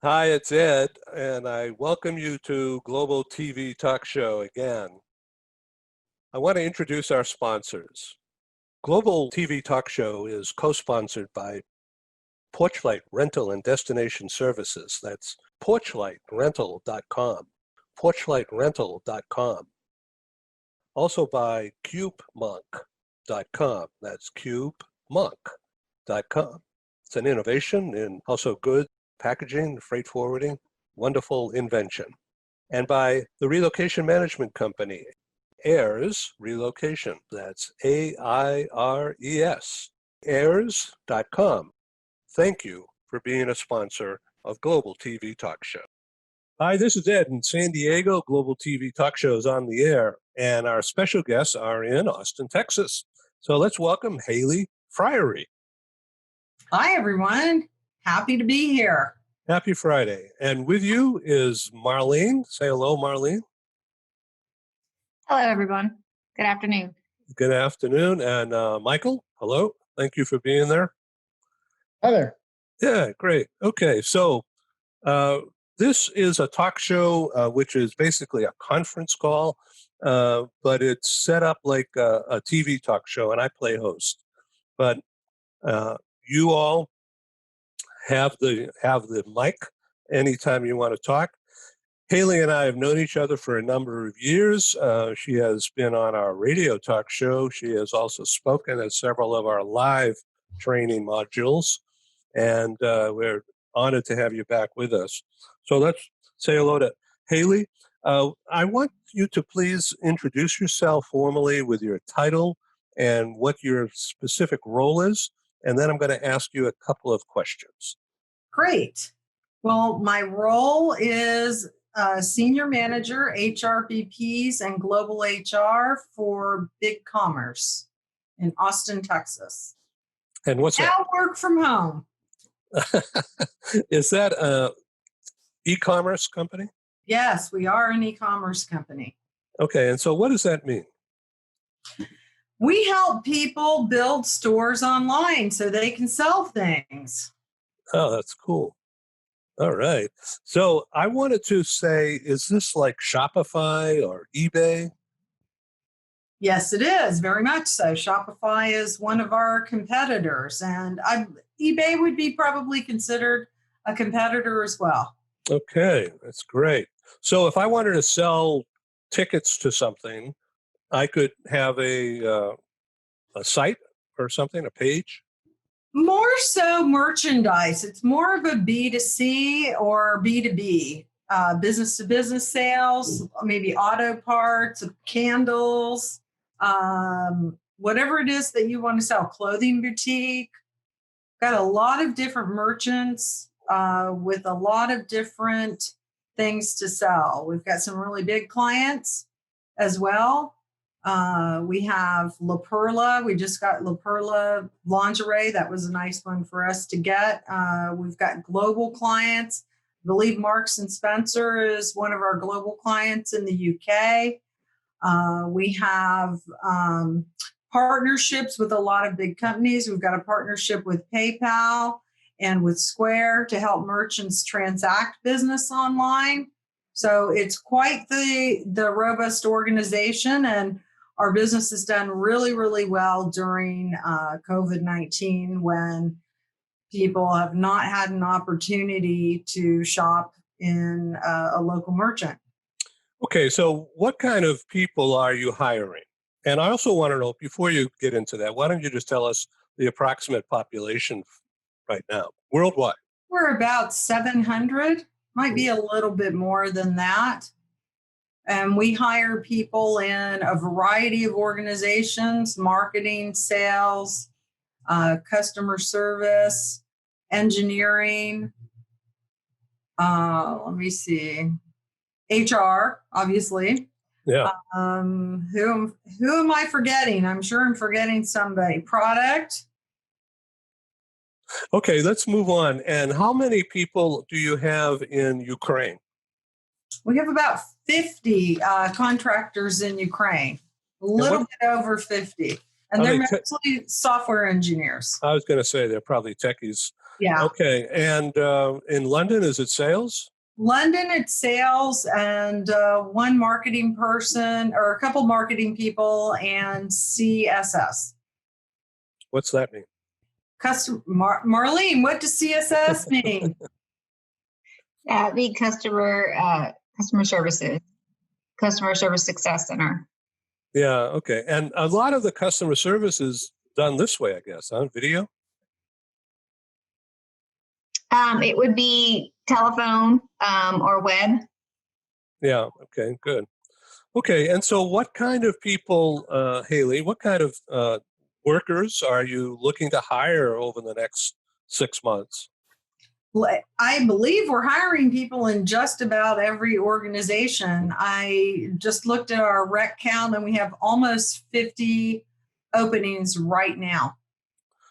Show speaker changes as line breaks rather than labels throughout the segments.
Hi, it's Ed, and I welcome you to Global TV Talk Show again. I want to introduce our sponsors. Global TV Talk Show is co-sponsored by Porchlight Rental and Destination Services. That's porchlightrental.com, porchlightrental.com. Also by cubemonk.com. That's cubemonk.com. It's an innovation in also good packaging, freight forwarding, wonderful invention. And by the relocation management company, AIRS Relocation. That's AIRES, airs.com. Thank you for being a sponsor of Global TV Talk Show. Hi, this is Ed in San Diego. Global TV Talk Show is on the air, and our special guests are in Austin, Texas. So let's welcome Haley Friary.
Hi, everyone. Happy to be here.
Happy Friday. And with you is Marlene. Say hello, Marlene.
Hello, everyone. Good afternoon.
Good afternoon. And Michael, hello. Thank you for being there.
Hi there.
Yeah, great. Okay, so this is a talk show, which is basically a conference call, but it's set up like a TV talk show, and I play host. But you all have the mic anytime you want to talk. Haley and I have known each other for a number of years. She has been on our radio talk show. She has also spoken at several of our live training modules, and we're honored to have you back with us. So let's say hello to Haley. I want you to please introduce yourself formally with your title and what your specific role is, and then I'm going to ask you a couple of questions.
Great. Well, my role is Senior Manager, HRBPs, and Global HR for Big Commerce in Austin, Texas.
And what's that?
Now work from home.
Is that an e-commerce company?
Yes, we are an e-commerce company.
Okay, and so what does that mean?
We help people build stores online so they can sell things.
Oh, that's cool. All right. So I wanted to say, is this like Shopify or eBay?
Yes, it is. Very much so. Shopify is one of our competitors, and eBay would be probably considered a competitor as well.
Okay, that's great. So if I wanted to sell tickets to something, I could have a site or something, a page?
More so merchandise. It's more of a B2C or B2B, business-to-business sales, maybe auto parts, candles, whatever it is that you want to sell, clothing boutique. Got a lot of different merchants with a lot of different things to sell. We've got some really big clients as well. We have La Perla. We just got La Perla lingerie. That was a nice one for us to get. We've got global clients. I believe Marks and Spencer is one of our global clients in the UK. We have partnerships with a lot of big companies. We've got a partnership with PayPal and with Square to help merchants transact business online. So it's quite the robust organization, and our business has done really, really well during COVID-19 when people have not had an opportunity to shop in a local merchant.
Okay, so what kind of people are you hiring? And I also want to know, before you get into that, why don't you just tell us the approximate population right now, worldwide?
We're about 700, might be a little bit more than that. And we hire people in a variety of organizations: marketing, sales, customer service, engineering. Let me see. HR, obviously.
Yeah.
Who am I forgetting? I'm sure I'm forgetting somebody. Product.
Okay, let's move on. And how many people do you have in Ukraine?
We have about 50 contractors in Ukraine, a little bit over 50. And they're mostly software engineers.
I was going to say they're probably techies.
Yeah.
Okay. And in London, is it sales?
London, it's sales and one marketing person or a couple marketing people and CSS.
What's that mean?
Marlene, what does CSS mean?
The customer services, customer service success center.
Yeah. Okay. And a lot of the customer service is done this way, I guess, on video.
It would be telephone or web.
Yeah. Okay. Good. Okay. And so, what kind of people, Haley? What kind of workers are you looking to hire over the next 6 months?
I believe we're hiring people in just about every organization. I just looked at our rec count and we have almost 50 openings right now.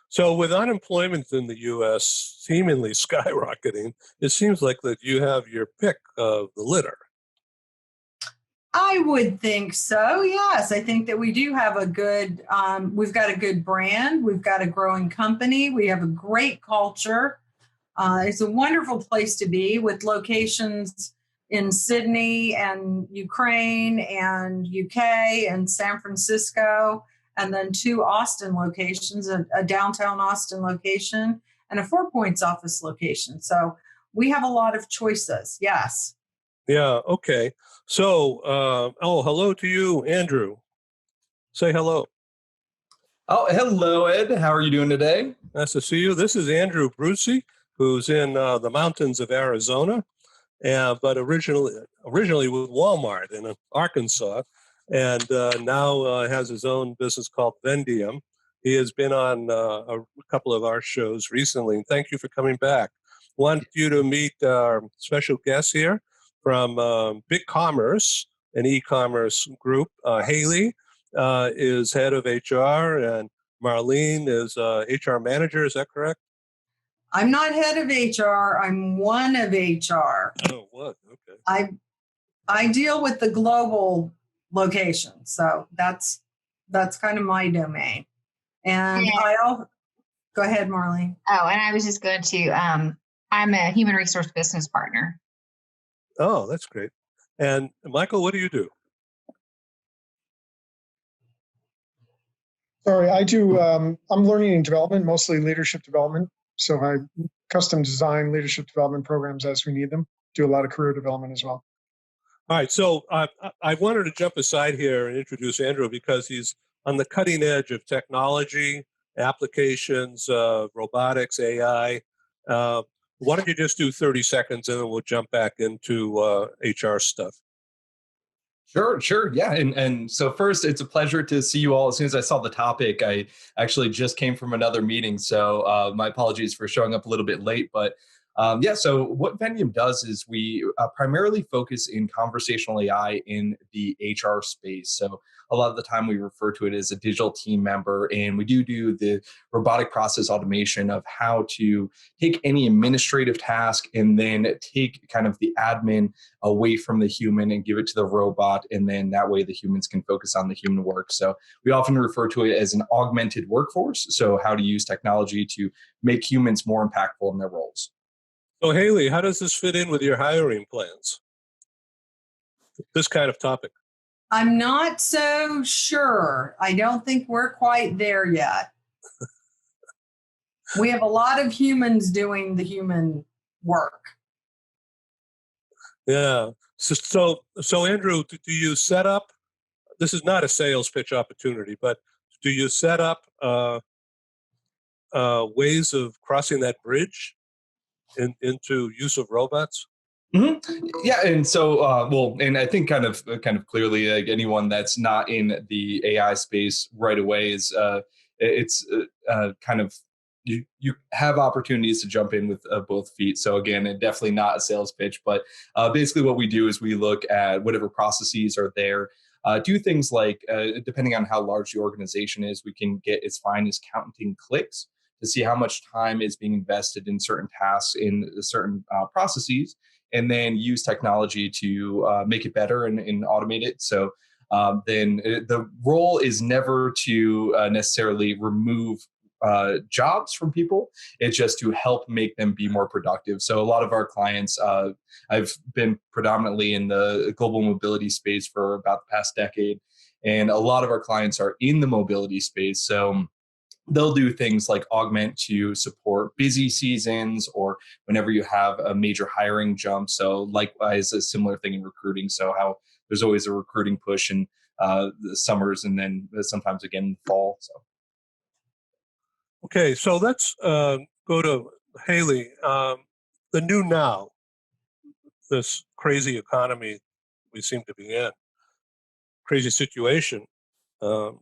So, with unemployment in the U.S. seemingly skyrocketing, it seems like that you have your pick of the litter.
I would think so. Yes, I think that we do have a good, we've got a good brand. We've got a growing company. We have a great culture. It's a wonderful place to be with locations in Sydney and Ukraine and UK and San Francisco, and then 2 Austin locations, a downtown Austin location and a Four Points office location. So we have a lot of choices. Yes.
Yeah. Okay. So, hello to you, Andrew. Say hello.
Oh, hello, Ed. How are you doing today?
Nice to see you. This is Andrew Brucey, who's in the mountains of Arizona, but originally with Walmart in Arkansas, and now has his own business called Vendium. He has been on a couple of our shows recently, and thank you for coming back. Want you to meet our special guest here from Big Commerce, an e-commerce group. Haley is head of HR, and Marlene is HR manager. Is that correct?
I'm not head of HR. I'm one of HR.
Oh, what? Okay.
I deal with the global location, so that's kind of my domain. And go ahead, Marlene.
Oh, and I was just going to, I'm a human resource business partner.
Oh, that's great. And Michael, what do you do?
Sorry, I do, I'm learning and development, mostly leadership development. So I custom design leadership development programs as we need them, do a lot of career development as well.
All right, so I wanted to jump aside here and introduce Andrew because he's on the cutting edge of technology, applications, robotics, AI. Why don't you just do 30 seconds and then we'll jump back into HR stuff.
Sure. Yeah. And so first, it's a pleasure to see you all. As soon as I saw the topic, I actually just came from another meeting. So my apologies for showing up a little bit late. But so what Vendium does is we primarily focus in conversational AI in the HR space. So a lot of the time we refer to it as a digital team member, and we do the robotic process automation of how to take any administrative task and then take kind of the admin away from the human and give it to the robot. And then that way the humans can focus on the human work. So we often refer to it as an augmented workforce. So how to use technology to make humans more impactful in their roles.
So Haley, how does this fit in with your hiring plans? This kind of topic.
I'm not so sure. I don't think we're quite there yet. We have a lot of humans doing the human work.
Yeah. So Andrew, do you set up? This is not a sales pitch opportunity, but do you set up ways of crossing that bridge into use of robots?
Mm-hmm. Yeah, and so and I think kind of clearly, like anyone that's not in the AI space right away is it's kind of you have opportunities to jump in with both feet. So again, definitely not a sales pitch, but basically what we do is we look at whatever processes are there. Do things like, depending on how large the organization is, we can get as fine as counting clicks to see how much time is being invested in certain tasks in certain processes, and then use technology to make it better and automate it. So then the role is never to necessarily remove jobs from people. It's just to help make them be more productive. So a lot of our clients, I've been predominantly in the global mobility space for about the past decade. And a lot of our clients are in the mobility space. So they'll do things like augment to support busy seasons or whenever you have a major hiring jump. So likewise, a similar thing in recruiting. So how there's always a recruiting push in the summers and then sometimes again in the fall. So.
Okay, so let's go to Haley. The new now, this crazy economy we seem to be in, crazy situation. How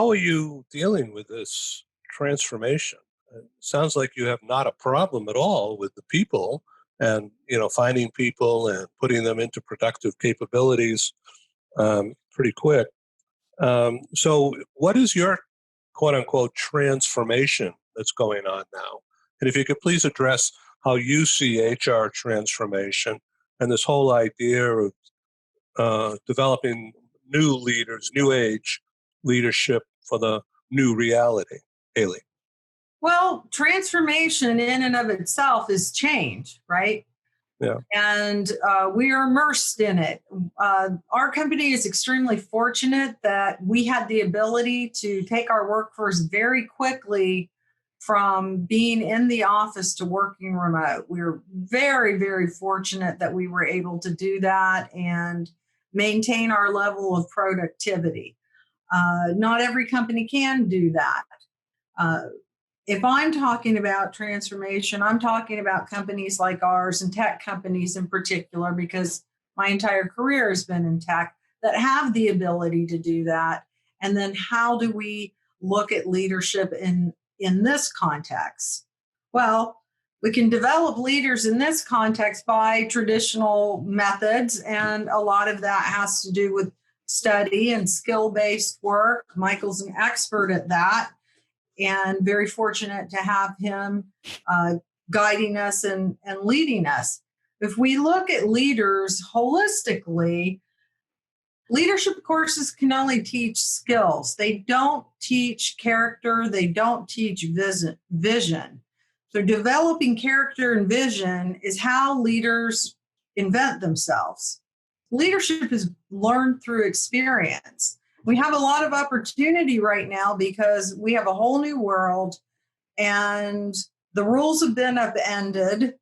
are you dealing with this transformation? It sounds like you have not a problem at all with the people and finding people and putting them into productive capabilities pretty quick. So what is your quote unquote transformation that's going on now? And if you could please address how you see HR transformation and this whole idea of developing new leaders, new age leadership for the new reality. Haley.
Well, transformation in and of itself is change, right?
Yeah.
And we are immersed in it. Our company is extremely fortunate that we had the ability to take our workforce very quickly from being in the office to working remote. We were very, very fortunate that we were able to do that and maintain our level of productivity. Not every company can do that. If I'm talking about transformation, I'm talking about companies like ours and tech companies in particular, because my entire career has been in tech that have the ability to do that. And then how do we look at leadership in this context? Well, we can develop leaders in this context by traditional methods, and a lot of that has to do with study and skill-based work. Michael's an expert at that, and very fortunate to have him guiding us and leading us. If we look at leaders holistically, leadership courses can only teach skills. They don't teach character. They don't teach vision. So developing character and vision is how leaders invent themselves. Leadership is learned through experience. We have a lot of opportunity right now because we have a whole new world and the rules have been upended,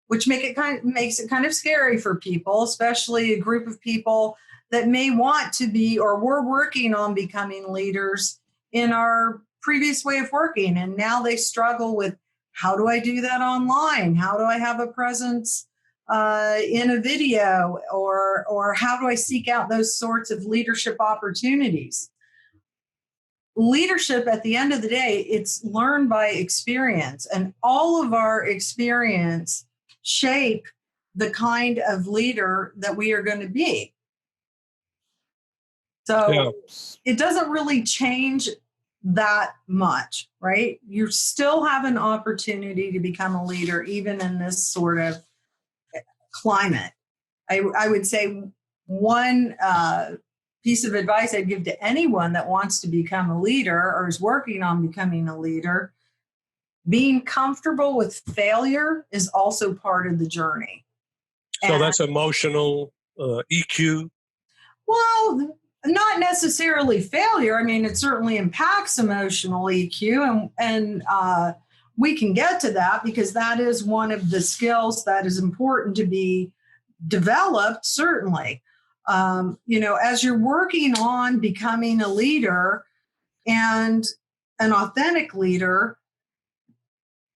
which makes it kind of scary for people, especially a group of people that may want to be or were working on becoming leaders in our previous way of working. And now they struggle with, how do I do that online? How do I have a presence in a video, or how do I seek out those sorts of leadership opportunities? Leadership, at the end of the day, it's learned by experience, and all of our experience shape the kind of leader that we are going to be. So It doesn't really change that much, right? You still have an opportunity to become a leader, even in this sort of climate. I would say one piece of advice I'd give to anyone that wants to become a leader or is working on becoming a leader, being comfortable with failure is also part of the journey.
So that's emotional EQ?
Well, not necessarily failure. I mean, it certainly impacts emotional EQ, and we can get to that because that is one of the skills that is important to be developed, certainly. As you're working on becoming a leader and an authentic leader,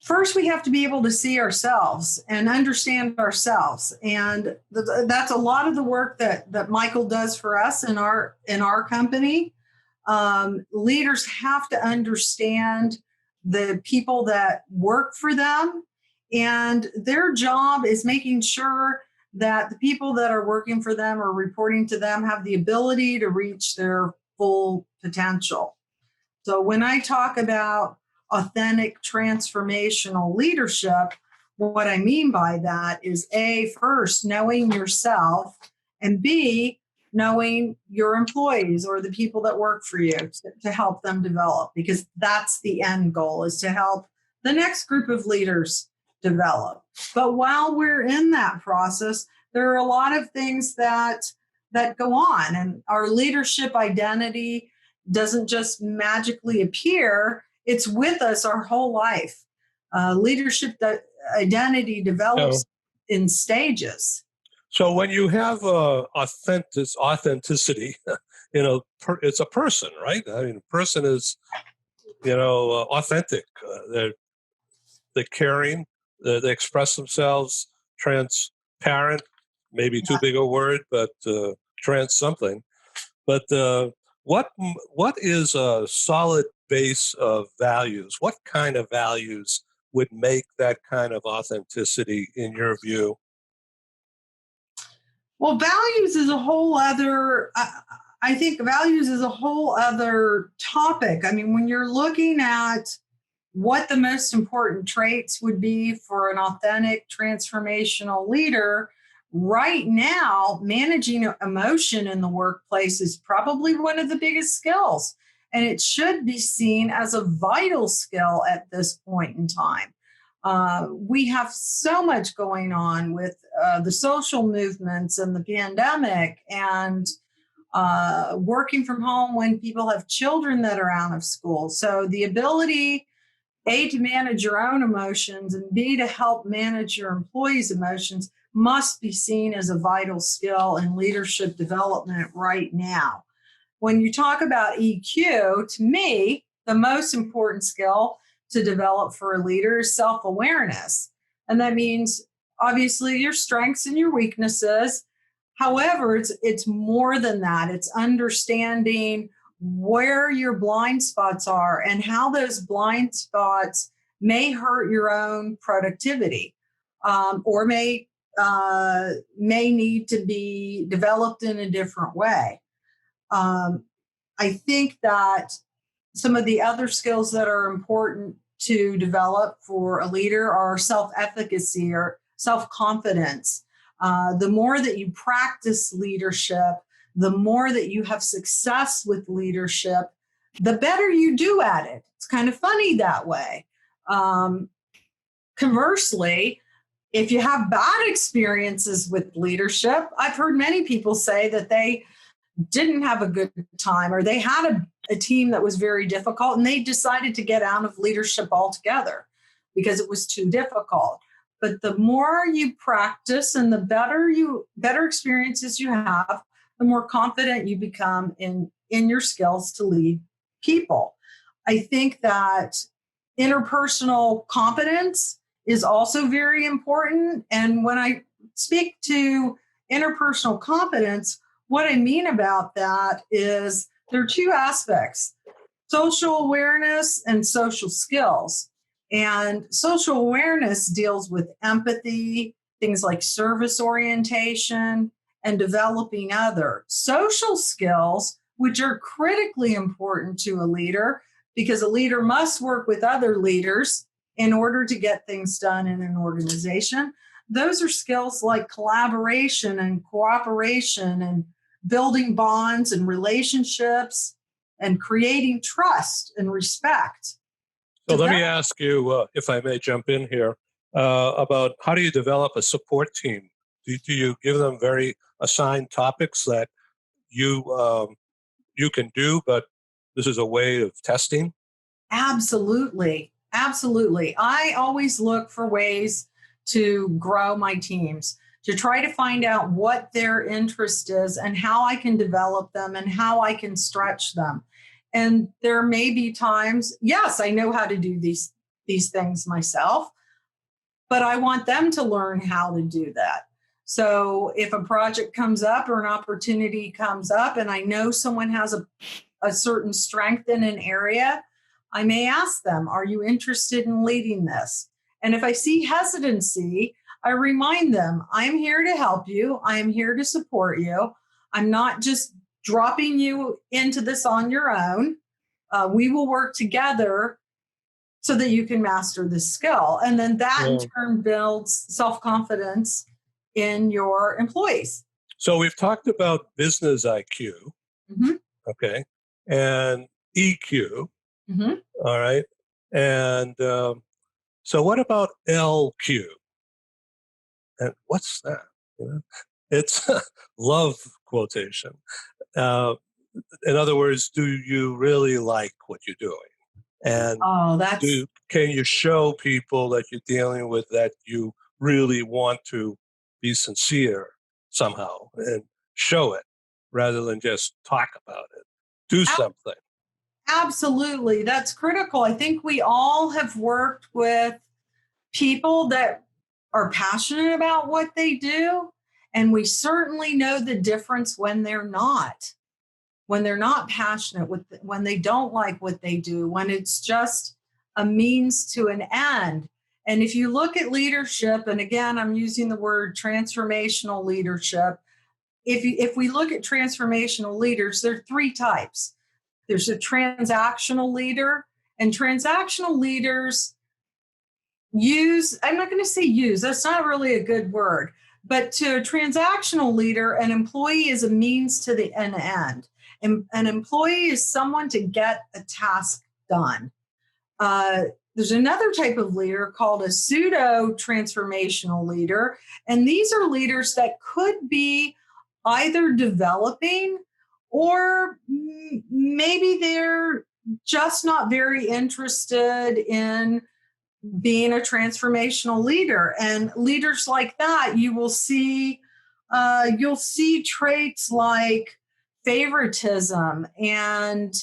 first we have to be able to see ourselves and understand ourselves. And that's a lot of the work that Michael does for us in our company. Leaders have to understand the people that work for them, and their job is making sure that the people that are working for them or reporting to them have the ability to reach their full potential. So when I talk about authentic transformational leadership, what I mean by that is A, first, knowing yourself, and B, knowing your employees or the people that work for you to help them develop, because that's the end goal, is to help the next group of leaders develop. But while we're in that process, there are a lot of things that go on, and our leadership identity doesn't just magically appear. It's with us our whole life. Leadership identity develops in stages.
So when you have authenticity, it's a person, right? I mean, a person is, authentic. They're caring. They express themselves. Transparent, maybe too big a word, but trans something. But what is a solid base of values? What kind of values would make that kind of authenticity in your view?
Well, values is a whole other, I think values is a whole other topic. I mean, when you're looking at what the most important traits would be for an authentic transformational leader, right now, managing emotion in the workplace is probably one of the biggest skills. And it should be seen as a vital skill at this point in time. We have so much going on with the social movements and the pandemic, and working from home when people have children that are out of school. So the ability, A, to manage your own emotions, and B, to help manage your employees' emotions must be seen as a vital skill in leadership development right now. When you talk about EQ, to me, the most important skill to develop for a leader is self-awareness. And that means obviously your strengths and your weaknesses. However, it's more than that. It's understanding where your blind spots are and how those blind spots may hurt your own productivity, or may need to be developed in a different way. I think that some of the other skills that are important to develop for a leader are self-efficacy or self-confidence. The more that you practice leadership, the more that you have success with leadership, the better you do at it. It's kind of funny that way. Conversely, if you have bad experiences with leadership, I've heard many people say that they didn't have a good time, or they had a team that was very difficult and they decided to get out of leadership altogether because it was too difficult. But the more you practice and the better experiences you have, the more confident you become in your skills to lead people. I think that interpersonal competence is also very important. And when I speak to interpersonal competence, what I mean about that is there are two aspects: social awareness and social skills. And social awareness deals with empathy, things like service orientation, and developing other social skills, which are critically important to a leader, because a leader must work with other leaders in order to get things done in an organization. Those are skills like collaboration and cooperation and building bonds and relationships and creating trust and respect.
So let me ask you, if I may jump in here, about how do you develop a support team? Do you give them very assigned topics that you can do, but this is a way of testing?
Absolutely. Absolutely. I always look for ways to grow my teams, to try to find out what their interest is and how I can develop them and how I can stretch them. And there may be times, yes, I know how to do these things myself, but I want them to learn how to do that. So if a project comes up or an opportunity comes up and I know someone has a certain strength in an area, I may ask them, are you interested in leading this? And if I see hesitancy, I remind them, I'm here to help you. I am here to support you. I'm not just dropping you into this on your own. We will work together so that you can master this skill. And then that in turn builds self-confidence in your employees.
So we've talked about business IQ,
Mm-hmm.
okay, and EQ,
Mm-hmm.
all right, and so what about LQ? And what's that? You know, it's love quotation. Uh, in other words, do you really like what you're doing? And
Oh, that's
can you show people that you're dealing with that you really want to be sincere somehow and show it rather than just talk about it? Do something.
absolutely, that's critical. I think we all have worked with people that are passionate about what they do, and we certainly know the difference when they're not. When they're not passionate, when they don't like what they do, when it's just a means to an end. And if you look at leadership, and again, I'm using the word transformational leadership. If we look at transformational leaders, there are three types. There's a transactional leader, and transactional leaders use, I'm not going to say use, that's not really a good word, but to a transactional leader, an employee is a means to the end. And an employee is someone to get a task done. There's another type of leader called a pseudo transformational leader. And these are leaders that could be either developing or maybe they're just not very interested in being a transformational leader. And leaders like that, you'll see traits like favoritism and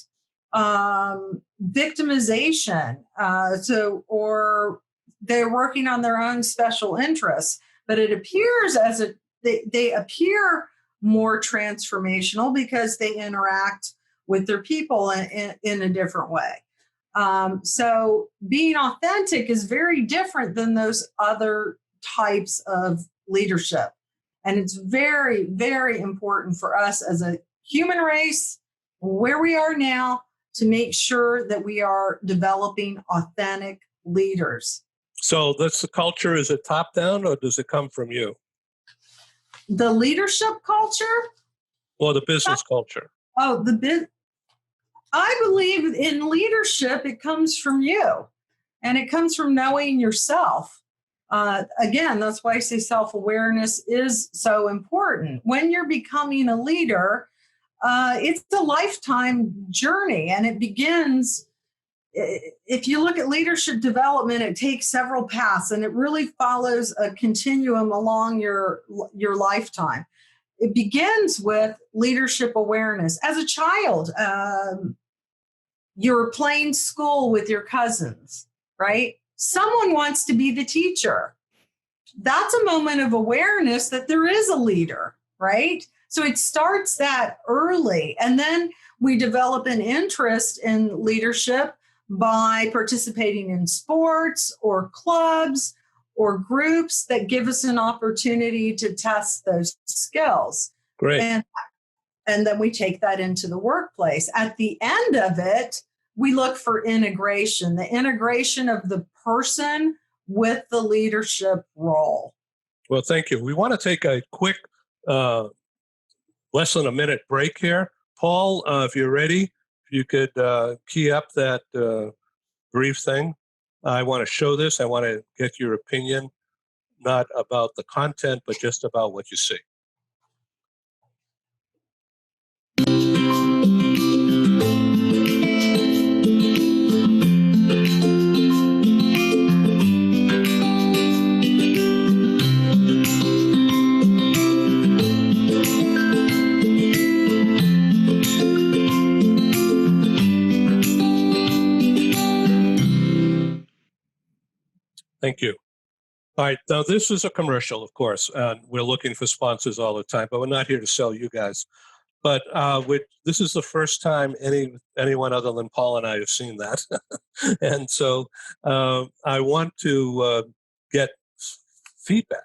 victimization. Or they're working on their own special interests, but it appears they appear more transformational because they interact with their people in a different way. So being authentic is very different than those other types of leadership. And it's very, very important for us as a human race, where we are now, to make sure that we are developing authentic leaders.
So that's the culture. Is it top down or does it come from you?
The leadership culture?
Or the business culture?
Oh, I believe in leadership, it comes from you, and it comes from knowing yourself. Again, that's why I say self-awareness is so important. When you're becoming a leader, it's a lifetime journey, and it begins, if you look at leadership development, it takes several paths, and it really follows a continuum along your lifetime. It begins with leadership awareness. As a child, you're playing school with your cousins, right? Someone wants to be the teacher. That's a moment of awareness that there is a leader, right? So it starts that early. And then we develop an interest in leadership by participating in sports or clubs or groups that give us an opportunity to test those skills.
Great.
And then we take that into the workplace. At the end of it, we look for integration, the integration of the person with the leadership role.
Well, thank you. We want to take a quick, less than a minute break here. Paul, if you're ready, if you could key up that brief thing. I want to show this. I want to get your opinion, not about the content, but just about what you see. Thank you. All right. Now, this is a commercial, of course, and we're looking for sponsors all the time, but we're not here to sell you guys. But this is the first time anyone other than Paul and I have seen that. And so I want to get feedback.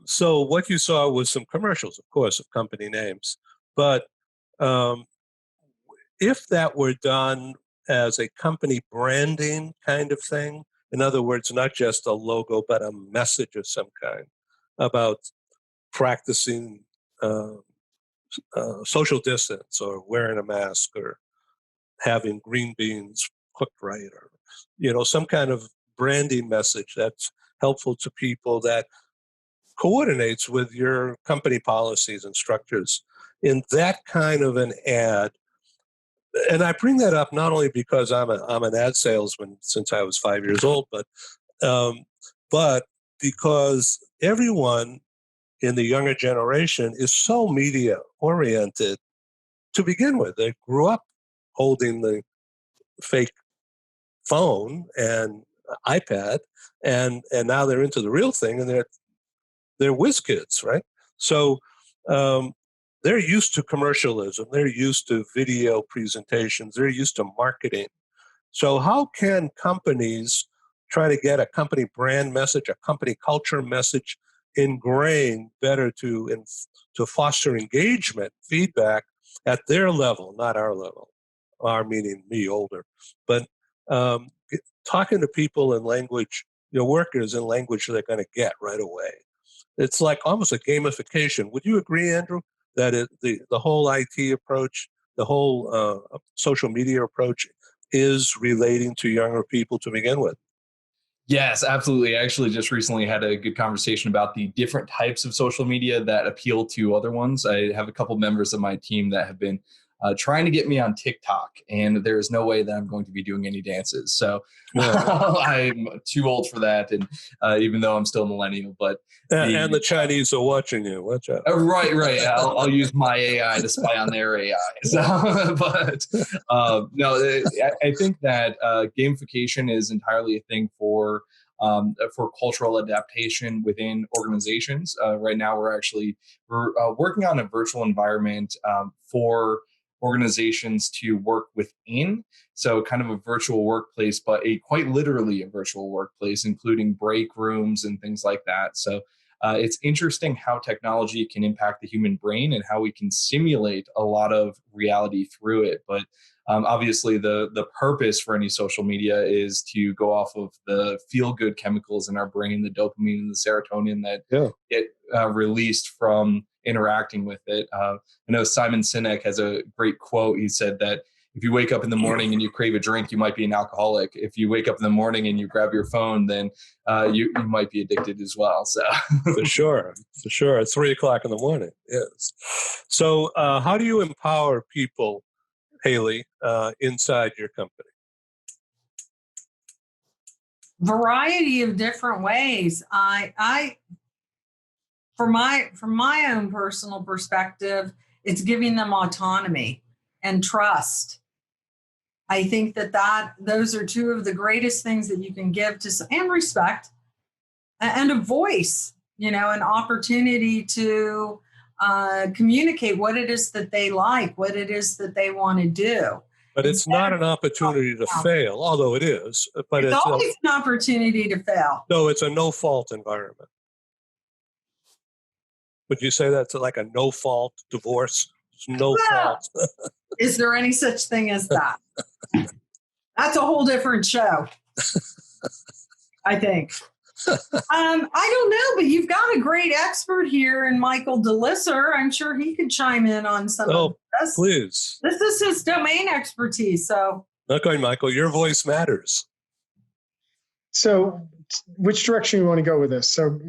So what you saw was some commercials, of course, of company names. But if that were done as a company branding kind of thing, in other words, not just a logo, but a message of some kind about practicing social distance or wearing a mask or having green beans cooked right, or some kind of branding message that's helpful to people that coordinates with your company policies and structures. In that kind of an ad, and I bring that up not only because I'm an ad salesman since I was 5 years old, um, but because everyone in the younger generation is so media oriented to begin with. They grew up holding the fake phone and iPad, and now they're into the real thing, and they're whiz kids, right? So they're used to commercialism. They're used to video presentations. They're used to marketing. So how can companies try to get a company brand message, a company culture message ingrained better to foster engagement, feedback at their level, not our level, our meaning me, older, but talking to people in language, workers in language they're going to get right away. It's like almost a gamification. Would you agree, Andrew, that the whole IT approach, the whole social media approach is relating to younger people to begin with?
Yes, absolutely. I actually just recently had a good conversation about the different types of social media that appeal to other ones. I have a couple members of my team that have been trying to get me on TikTok, and there's no way that I'm going to be doing any dances. So I'm too old for that, and even though I'm still a millennial, but
and the Chinese are watching you. Watch out.
Right. I'll use my AI to spy on their AI. So, but no, I think that gamification is entirely a thing for cultural adaptation within organizations. Right now, we're working on a virtual environment for organizations to work within. So kind of a virtual workplace, but quite literally a virtual workplace, including break rooms and things like that. So it's interesting how technology can impact the human brain and how we can simulate a lot of reality through it. But obviously, the purpose for any social media is to go off of the feel-good chemicals in our brain, the dopamine and the serotonin that get released from interacting with it. I know Simon Sinek has a great quote. He said that if you wake up in the morning and you crave a drink, you might be an alcoholic. If you wake up in the morning and you grab your phone, then you might be addicted as well. So
for sure. At 3 o'clock in the morning. Yes. So how do you empower people, Haley, inside your company?
Variety of different ways. From my own personal perspective, it's giving them autonomy and trust. I think that those are two of the greatest things that you can give and respect and a voice, an opportunity to communicate what it is that they like, what it is that they want to do.
But it's not an opportunity to fail, although it is. But
it's always an opportunity to fail.
No, it's a no-fault environment. Would you say that's like a no-fault divorce? It's no fault.
Is there any such thing as that? That's a whole different show, I think. I don't know, but you've got a great expert here in Michael DeLisser. I'm sure he could chime in on some of this.
Please.
This is his domain expertise. So,
okay, Michael, your voice matters.
So, which direction you want to go with this? So,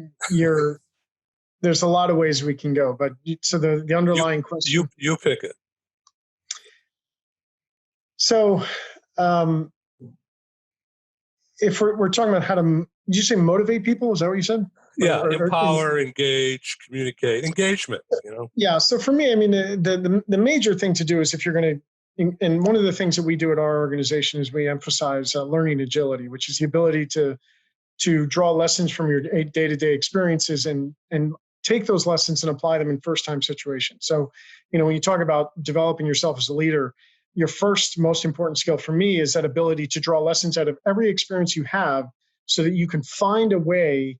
there's a lot of ways we can go, but so the underlying question.
You pick it.
So, if we're talking about how to, did you say motivate people? Is that what you said?
Yeah, empower, engage, communicate, engagement.
Yeah. So for me, I mean, the major thing to do is if you're going to, and one of the things that we do at our organization is we emphasize learning agility, which is the ability to draw lessons from your day-to-day experiences and take those lessons and apply them in first-time situations. So, when you talk about developing yourself as a leader, your first most important skill for me is that ability to draw lessons out of every experience you have so that you can find a way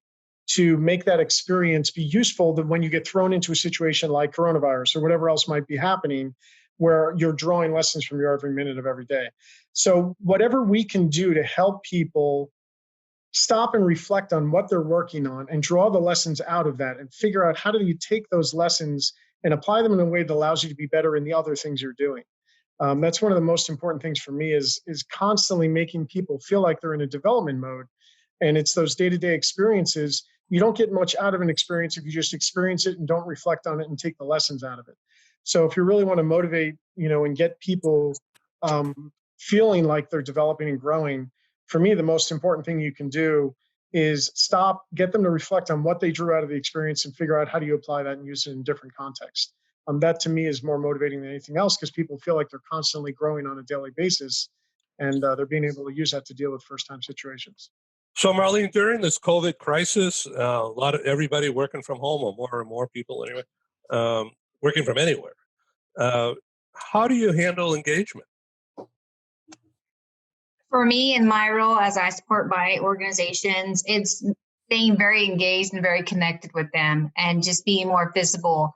to make that experience be useful that when you get thrown into a situation like coronavirus or whatever else might be happening, where you're drawing lessons from your every minute of every day. So whatever we can do to help people stop and reflect on what they're working on and draw the lessons out of that and figure out how do you take those lessons and apply them in a way that allows you to be better in the other things you're doing. That's one of the most important things for me is constantly making people feel like they're in a development mode. And it's those day-to-day experiences. You don't get much out of an experience if you just experience it and don't reflect on it and take the lessons out of it. So if you really want to motivate, and get people feeling like they're developing and growing, for me, the most important thing you can do is stop, get them to reflect on what they drew out of the experience and figure out how do you apply that and use it in different contexts. That to me is more motivating than anything else because people feel like they're constantly growing on a daily basis and they're being able to use that to deal with first-time situations.
So, Marlene, during this COVID crisis, a lot of everybody working from home, or more and more people anyway, working from anywhere. How do you handle engagement?
For me, in my role as I support my organizations, it's being very engaged and very connected with them and just being more visible.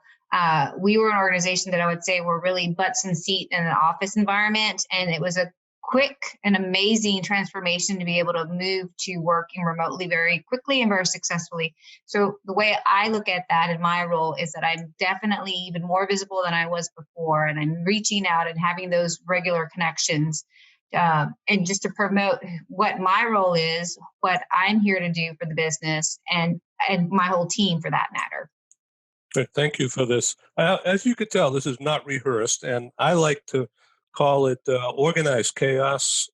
We were an organization that I would say were really butts in seat in an office environment, and it was a quick and amazing transformation to be able to move to working remotely very quickly and very successfully. So the way I look at that in my role is that I'm definitely even more visible than I was before, and I'm reaching out and having those regular connections. And just to promote what my role is, what I'm here to do for the business and my whole team for that matter.
Good. Thank you for this. As you could tell, this is not rehearsed, and I like to call it organized chaos,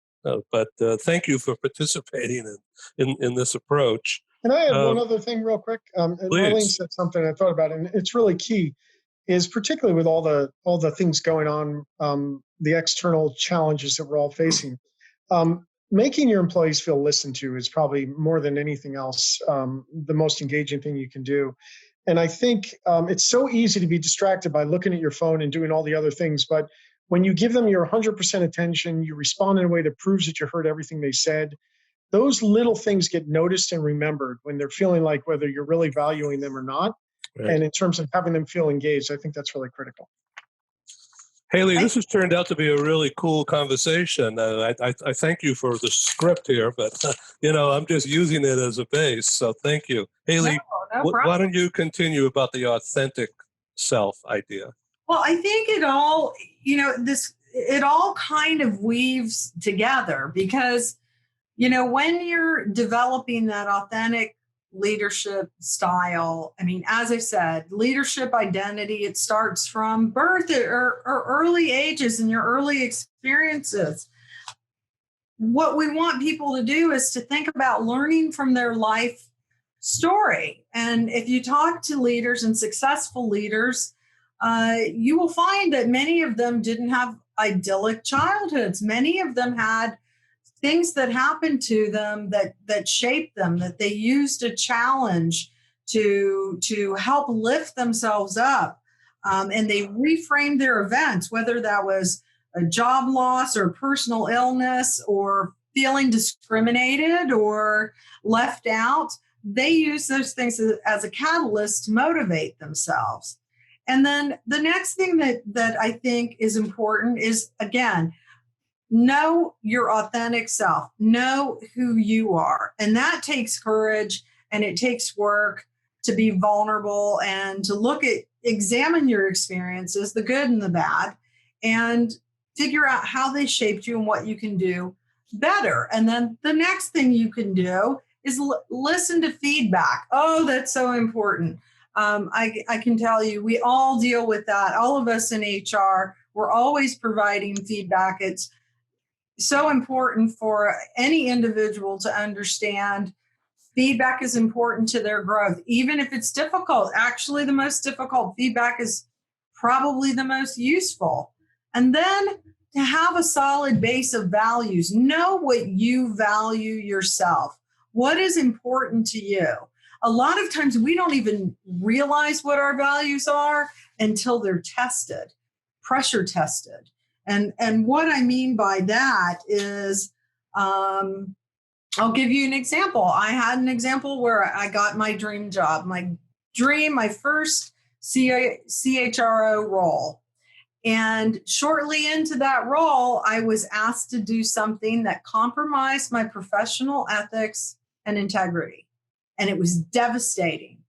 but thank you for participating in this approach.
Can I add one other thing real quick? Marlene
Please.
said something I thought about, and it's really key, is particularly with all the things going on, the external challenges that we're all facing. Making your employees feel listened to is probably more than anything else the most engaging thing you can do. And I think it's so easy to be distracted by looking at your phone and doing all the other things. But when you give them your 100% attention, you respond in a way that proves that you heard everything they said, those little things get noticed and remembered when they're feeling like whether you're really valuing them or not. Right. And in terms of having them feel engaged, I think that's really critical.
Haley, this has turned out to be a really cool conversation. I thank you for the script here, but I'm just using it as a base. So thank you, Haley.
No
why don't you continue about the authentic self idea?
Well, I think it all kind of weaves together because, when you're developing that authentic leadership style, I mean, as I said, leadership identity, it starts from birth or early ages and your early experiences. What we want people to do is to think about learning from their life story. And if you talk to leaders and successful leaders, you will find that many of them didn't have idyllic childhoods. Many of them had things that happened to them that shaped them, that they used a challenge to help lift themselves up. And they reframed their events, whether that was a job loss or personal illness or feeling discriminated or left out. They use those things as a catalyst to motivate themselves. And then the next thing that I think is important is, again, know your authentic self, know who you are. And that takes courage and it takes work to be vulnerable and to examine your experiences, the good and the bad, and figure out how they shaped you and what you can do better. And then the next thing you can do is listen to feedback. Oh, that's so important. I can tell you, we all deal with that. All of us in HR, we're always providing feedback. It's so important for any individual to understand feedback is important to their growth, even if it's difficult. Actually, the most difficult feedback is probably the most useful. And then to have a solid base of values, know what you value yourself. What is important to you? A lot of times we don't even realize what our values are until they're tested, pressure tested. And what I mean by that is, I'll give you an example. I had an example where I got my dream job, my first CHRO role. And shortly into that role, I was asked to do something that compromised my professional ethics and integrity. And it was devastating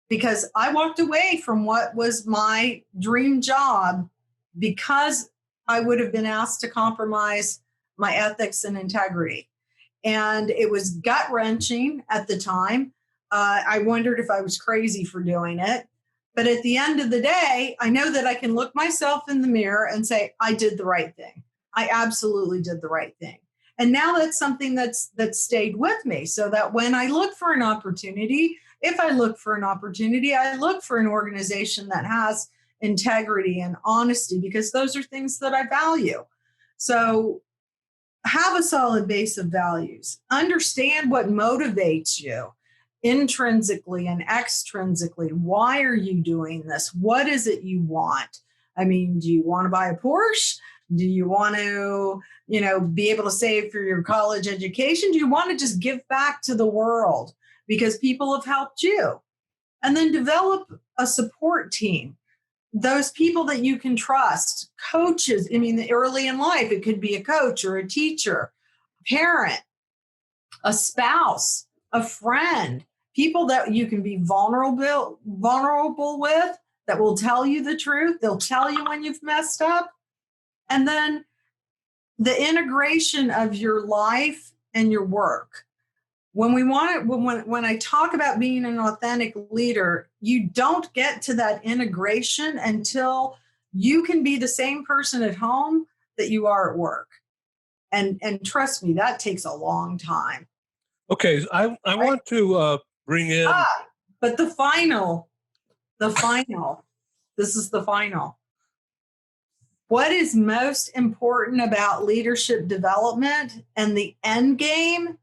because I walked away from what was my dream job because I would have been asked to compromise my ethics and integrity. And it was gut wrenching at the time. I wondered if I was crazy for doing it. But at the end of the day, I know that I can look myself in the mirror and say, I did the right thing. I absolutely did the right thing. And now that's something that's stayed with me, so that when I look for an opportunity, if I look for an opportunity, I look for an organization that has integrity and honesty, because those are things that I value. So have a solid base of values. Understand what motivates you intrinsically and extrinsically. Why are you doing this? What is it you want? I mean, do you want to buy a Porsche? Do you want to, be able to save for your college education? Do you want to just give back to the world because people have helped you? And then develop a support team. Those people that you can trust, coaches. I mean, early in life, it could be a coach or a teacher, a parent, a spouse, a friend, people that you can be vulnerable with, that will tell you the truth. They'll tell you when you've messed up. And then the integration of your life and your work. When I talk about being an authentic leader, you don't get to that integration until you can be the same person at home that you are at work. And trust me, that takes a long time.
Okay, I want to bring in.
But the final, this is the final. What is most important about leadership development and the end game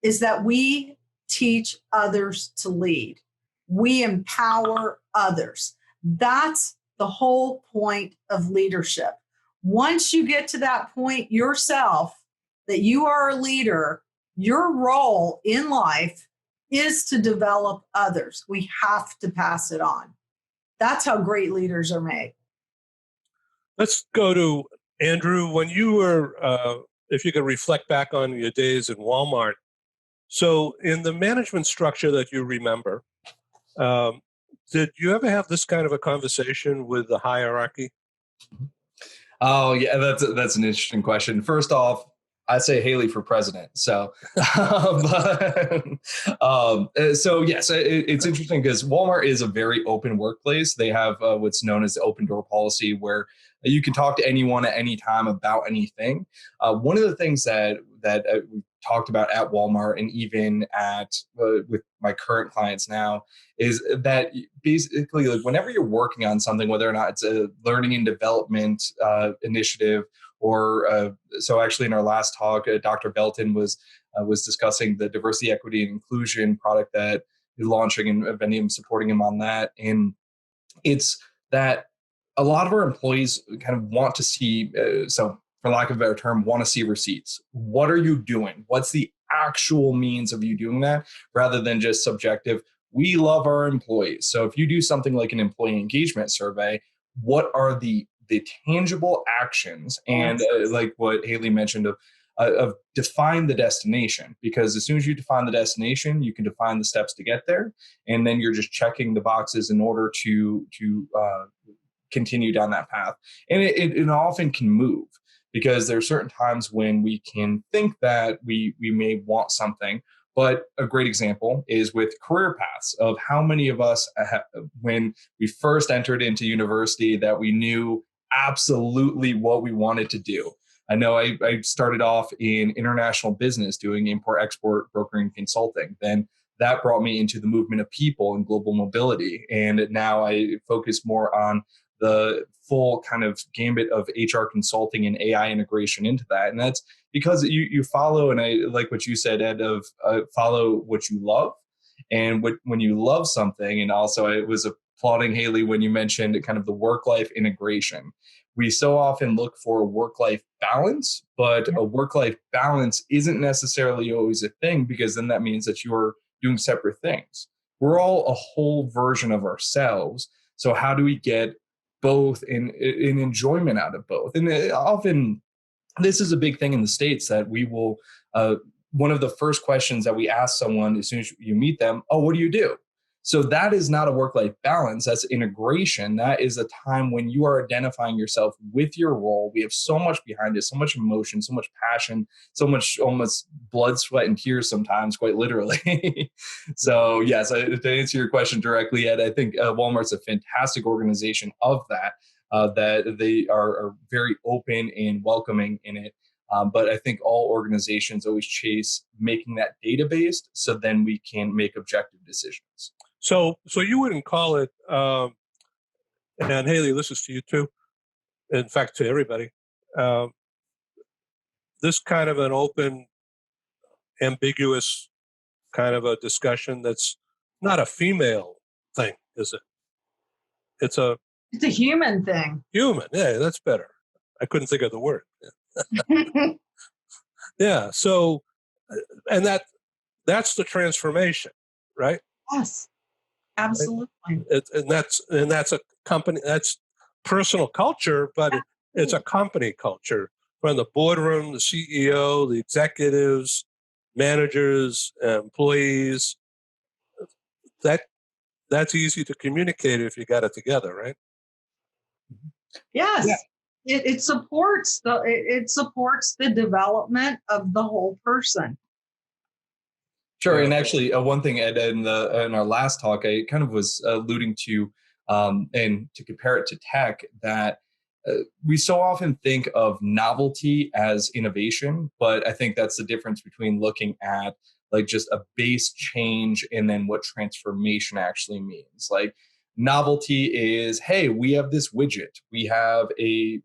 is that we teach others to lead. We empower others. That's the whole point of leadership. Once you get to that point yourself, that you are a leader, your role in life is to develop others. We have to pass it on. That's how great leaders are made.
Let's go to Andrew. When you were, if you could reflect back on your days in Walmart. So in the management structure that you remember, did you ever have this kind of a conversation with the hierarchy?
Oh, yeah, that's an interesting question. First off, I say Haley for president. So, so yes, it's interesting because Walmart is a very open workplace. They have what's known as the open door policy, where you can talk to anyone at any time about anything. One of the things that we talked about at Walmart and even at with my current clients now is that basically, like, whenever you're working on something, whether or not it's a learning and development initiative, or so actually in our last talk, Dr. Belton was discussing the diversity, equity, and inclusion product that he's launching, and I've been supporting him on that. And it's that a lot of our employees kind of want to see, so for lack of a better term, want to see receipts. What are you doing? What's the actual means of you doing that, rather than just subjective? We love our employees. So if you do something like an employee engagement survey, what are the tangible actions? And like what Haley mentioned of define the destination, because as soon as you define the destination, you can define the steps to get there, and then you're just checking the boxes in order to continue down that path. And it often can move, because there are certain times when we can think that we may want something. But a great example is with career paths, of how many of us, when we first entered into university, that we knew absolutely what we wanted to do. I know I started off in international business, doing import-export brokering consulting. Then that brought me into the movement of people and global mobility. And now I focus more on the full kind of gambit of HR consulting and AI integration into that. And that's because you follow, and I like what you said, Ed, of follow what you love. And when you love something, and also I was applauding Haley when you mentioned kind of the work-life integration. We so often look for a work-life balance, but a work-life balance isn't necessarily always a thing, because then that means that you're doing separate things. We're all a whole version of ourselves. So how do we get both in enjoyment out of both? And often this is a big thing in the States, that we will one of the first questions that we ask someone as soon as you meet them, oh, what do you do? So that is not a work-life balance. That's integration. That is a time when you are identifying yourself with your role. We have so much behind it, so much emotion, so much passion, so much almost blood, sweat, and tears sometimes, quite literally. So yes, to answer your question directly, Ed, I think Walmart's a fantastic organization of that, that they are very open and welcoming in it. But I think all organizations always chase making that data-based so then we can make objective decisions.
So you wouldn't call it, and Haley, this is to you too. In fact, to everybody, this kind of an open, ambiguous kind of a discussion that's not a female thing, is it? It's a
human thing.
human. Yeah, that's better. I couldn't think of the word. Yeah. So, and that's the transformation, right?
Yes, absolutely.
And that's a company. That's personal culture, but it's a company culture from the boardroom, the CEO, the executives, managers, employees. That's easy to communicate if you got it together, right?
Yes. Yeah. It supports the development of the whole person.
Sure, and actually, one thing, Ed, in our last talk, I kind of was alluding to, and to compare it to tech, that we so often think of novelty as innovation, but I think that's the difference between looking at like just a base change and then what transformation actually means. Like novelty is, hey, we have this widget, we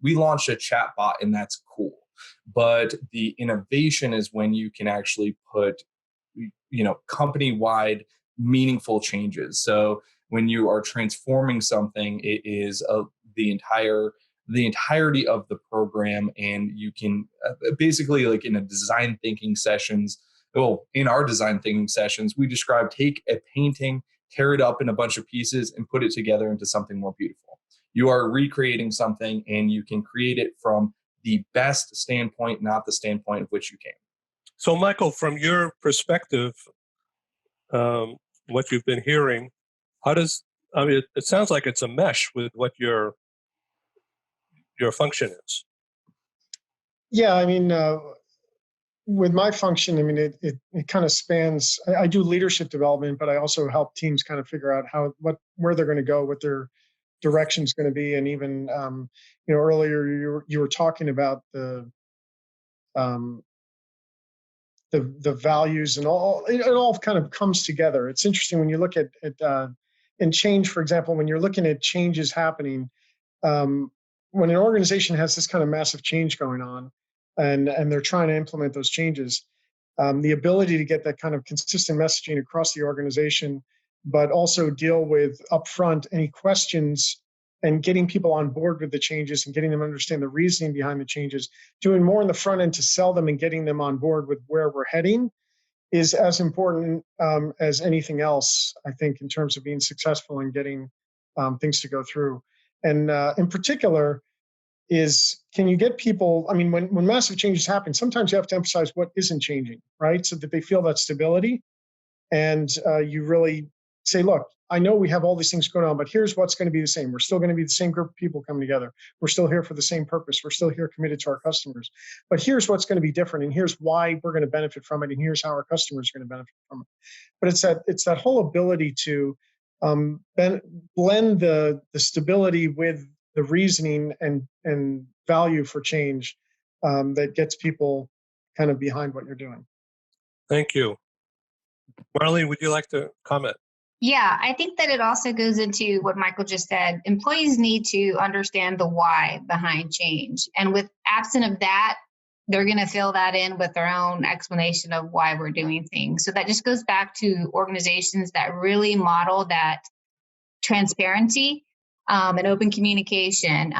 launched a chat bot, and that's cool. But the innovation is when you can actually put company-wide meaningful changes. So when you are transforming something, it is the entirety of the program, and you can basically, like in a design thinking sessions. Well, in our design thinking sessions, we describe take a painting, tear it up in a bunch of pieces, and put it together into something more beautiful. You are recreating something, and you can create it from the best standpoint, not the standpoint of which you came.
So, Michael, from your perspective, what you've been hearing, it sounds like it's a mesh with what your function is.
Yeah, I mean, with my function, I mean, it kind of spans. I do leadership development, but I also help teams kind of figure out where they're going to go, what their direction's going to be, and even earlier you were talking about the values and all. It all kind of comes together. It's interesting when you look at in change, for example, when you're looking at changes happening. When an organization has this kind of massive change going on, and they're trying to implement those changes, the ability to get that kind of consistent messaging across the organization, but also deal with upfront any questions and getting people on board with the changes and getting them to understand the reasoning behind the changes, doing more in the front end to sell them and getting them on board with where we're heading is as important as anything else, I think, in terms of being successful and getting things to go through. And in particular, can you get people, I mean, when massive changes happen, sometimes you have to emphasize what isn't changing, right? So that they feel that stability. And you really say, look, I know we have all these things going on, but here's what's going to be the same. We're still going to be the same group of people coming together. We're still here for the same purpose. We're still here committed to our customers. But here's what's going to be different. And here's why we're going to benefit from it. And here's how our customers are going to benefit from it. But it's that whole ability to blend the stability with the reasoning and value for change that gets people kind of behind what you're doing.
Thank you. Marlene, would you like to comment?
Yeah, I think that it also goes into what Michael just said. Employees need to understand the why behind change. And with absent of that, they're going to fill that in with their own explanation of why we're doing things. So that just goes back to organizations that really model that transparency and open communication.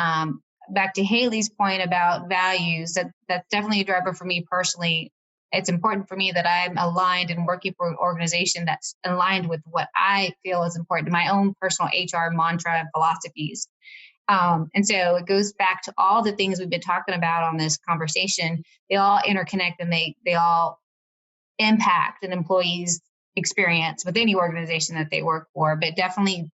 Back to Haley's point about values, that's definitely a driver for me personally. It's important for me that I'm aligned and working for an organization that's aligned with what I feel is important, my own personal HR mantra and philosophies. And so it goes back to all the things we've been talking about on this conversation. They all interconnect, and they all impact an employee's experience with any organization that they work for, but definitely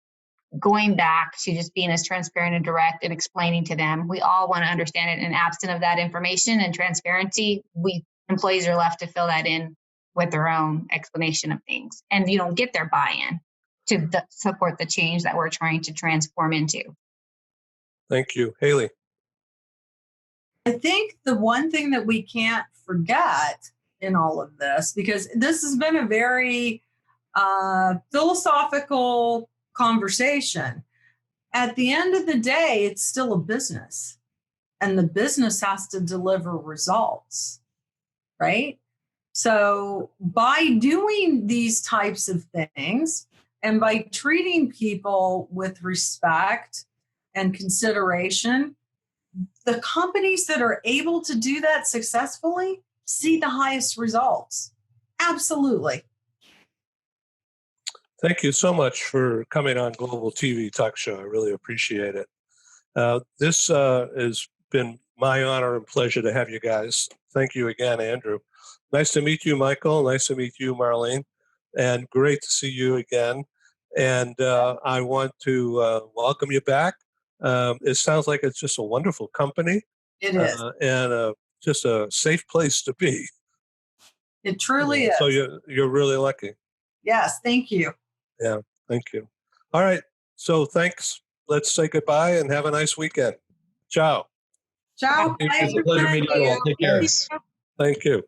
going back to just being as transparent and direct and explaining to them. We all want to understand it, and absent of that information and transparency, employees are left to fill that in with their own explanation of things, and you don't get their buy-in to support the change that we're trying to transform into.
Thank you. Haley.
I think the one thing that we can't forget in all of this, because this has been a very philosophical conversation, at the end of the day, it's still a business, and the business has to deliver results, right? So by doing these types of things and by treating people with respect and consideration, the companies that are able to do that successfully see the highest results. Absolutely.
Thank you so much for coming on Global TV Talk Show. I really appreciate it. This has been my honor and pleasure to have you guys. Thank you again, Andrew. Nice to meet you, Michael. Nice to meet you, Marlene. And great to see you again. And I want to welcome you back. It sounds like it's just a wonderful company.
It is.
And just a safe place to be.
It truly is.
So you're really lucky.
Yes, thank you.
Yeah, thank you. All right. So thanks. Let's say goodbye and have a nice weekend. Ciao.
Ciao.
It's a pleasure meeting you all. Take care.
Thanks.
Thank you.